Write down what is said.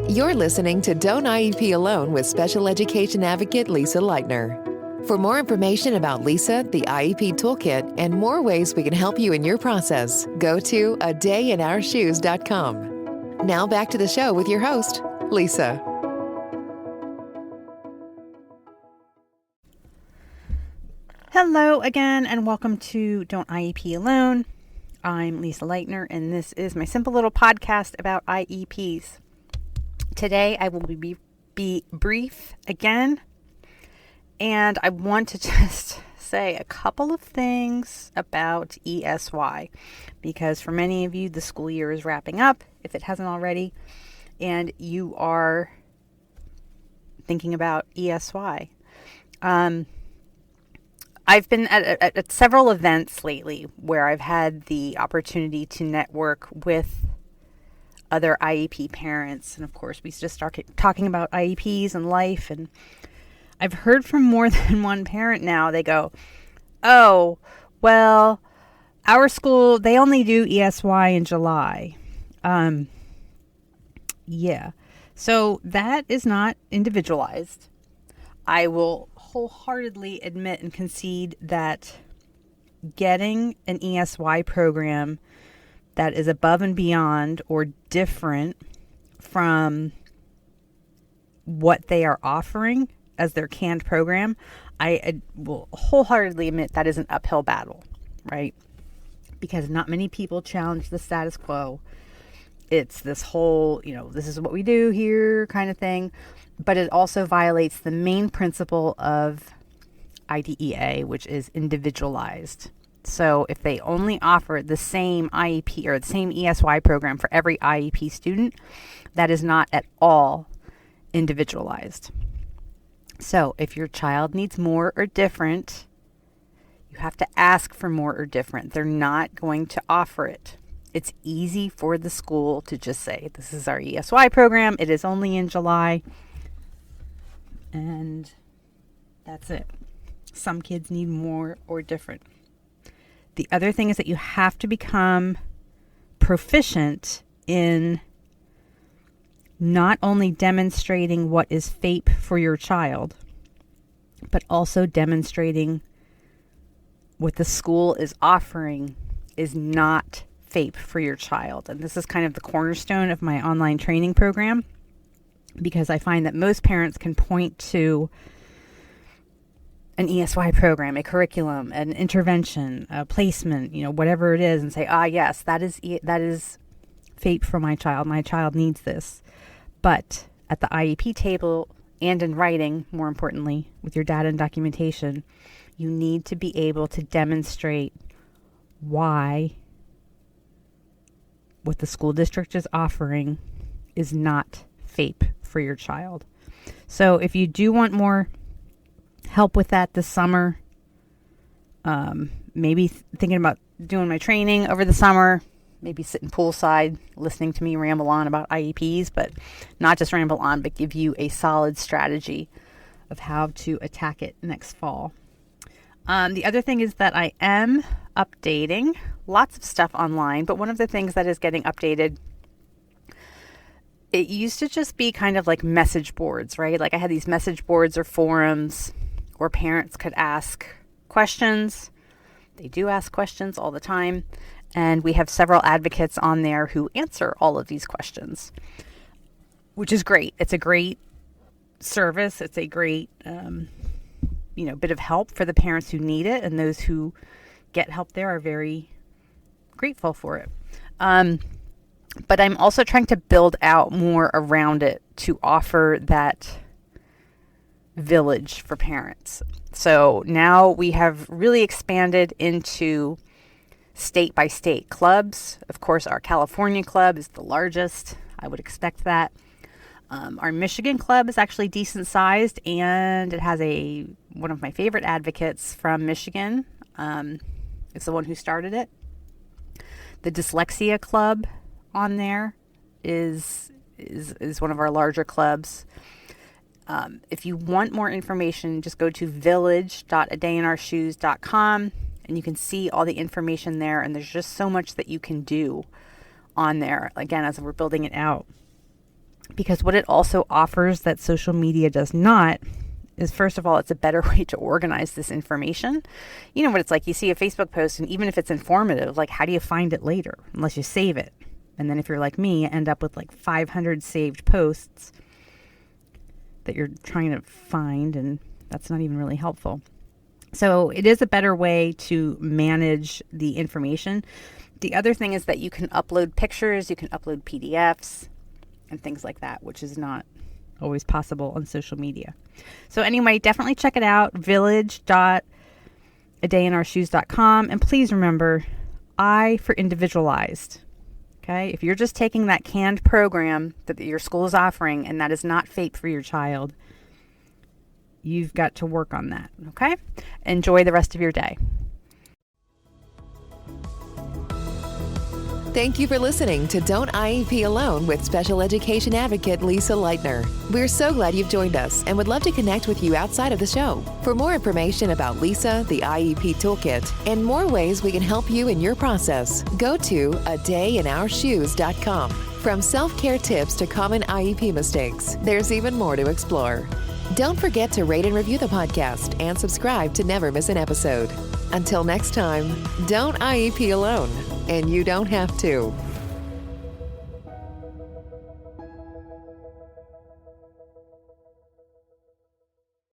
You're listening to Don't IEP Alone with special education advocate Lisa Lightner. For more information about Lisa, the IEP Toolkit, and more ways we can help you in your process, go to adayinourshoes.com. Now back to the show with your host, Lisa. Hello again, and welcome to Don't IEP Alone. I'm Lisa Lightner, and this is my simple little podcast about IEPs. Today, I will be brief again, and I want to just say a couple of things about ESY, because for many of you, the school year is wrapping up, if it hasn't already, and you are thinking about ESY. I've been at several events lately where I've had the opportunity to network with other IEP parents. And of course, we just start talking about IEPs and life. And I've heard from more than one parent now. They go, oh, well, our school, they only do ESY in July. Yeah. So that is not individualized. I will wholeheartedly admit and concede that getting an ESY program that is above and beyond or different from what they are offering as their canned program, I will wholeheartedly admit that is an uphill battle, right? Because not many people challenge the status quo. It's this whole, this is what we do here kind of thing. But it also violates the main principle of IDEA, which is individualized. So if they only offer the same IEP or the same ESY program for every IEP student, that is not at all individualized. So if your child needs more or different, you have to ask for more or different. They're not going to offer it. It's easy for the school to just say, this is our ESY program. It is only in July. And that's it. Some kids need more or different. The other thing is that you have to become proficient in not only demonstrating what is FAPE for your child, but also demonstrating what the school is offering is not FAPE for your child. And this is kind of the cornerstone of my online training program, because I find that most parents can point to an ESY program, a curriculum, an intervention, a placement, whatever it is, and say, yes, that is FAPE for my child. My child needs this. But at the IEP table and in writing, more importantly, with your data and documentation, you need to be able to demonstrate why what the school district is offering is not FAPE for your child. So if you do want more help with that this summer, maybe thinking about doing my training over the summer, maybe sitting poolside listening to me ramble on about IEPs, but not just ramble on, but give you a solid strategy of how to attack it next fall. The other thing is that I am updating lots of stuff online, but one of the things that is getting updated, it used to just be kind of like message boards, right? Like I had these message boards or forums where parents could ask questions. They do ask questions all the time. And we have several advocates on there who answer all of these questions, which is great. It's a great service. It's a great, bit of help for the parents who need it. And those who get help there are very grateful for it. But I'm also trying to build out more around it to offer that village for parents. So now we have really expanded into state-by-state clubs. Of course, our California club is the largest. I would expect that. Our Michigan club is actually decent sized, and it has one of my favorite advocates from Michigan. It's the one who started it. The dyslexia club on there is one of our larger clubs. If you want more information, just go to village.adayinourshoes.com and you can see all the information there. And there's just so much that you can do on there, again, as we're building it out. Because what it also offers that social media does not is, first of all, it's a better way to organize this information. You know what it's like. You see a Facebook post, and even if it's informative, like, how do you find it later? Unless you save it. And then if you're like me, you end up with like 500 saved posts that you're trying to find, and that's not even really helpful. So it is a better way to manage the information. The other thing is that you can upload pictures, you can upload PDFs, and things like that, which is not always possible on social media. So anyway, definitely check it out, village.adayinourshoes.com. And please remember, I for individualized. Okay? If you're just taking that canned program that your school is offering and that is not FAPE for your child, you've got to work on that. Okay? Enjoy the rest of your day. Thank you for listening to Don't IEP Alone with special education advocate Lisa Lightner. We're so glad you've joined us and would love to connect with you outside of the show. For more information about Lisa, the IEP Toolkit, and more ways we can help you in your process, go to adayinourshoes.com. From self-care tips to common IEP mistakes, there's even more to explore. Don't forget to rate and review the podcast and subscribe to never miss an episode. Until next time, don't IEP alone, and you don't have to.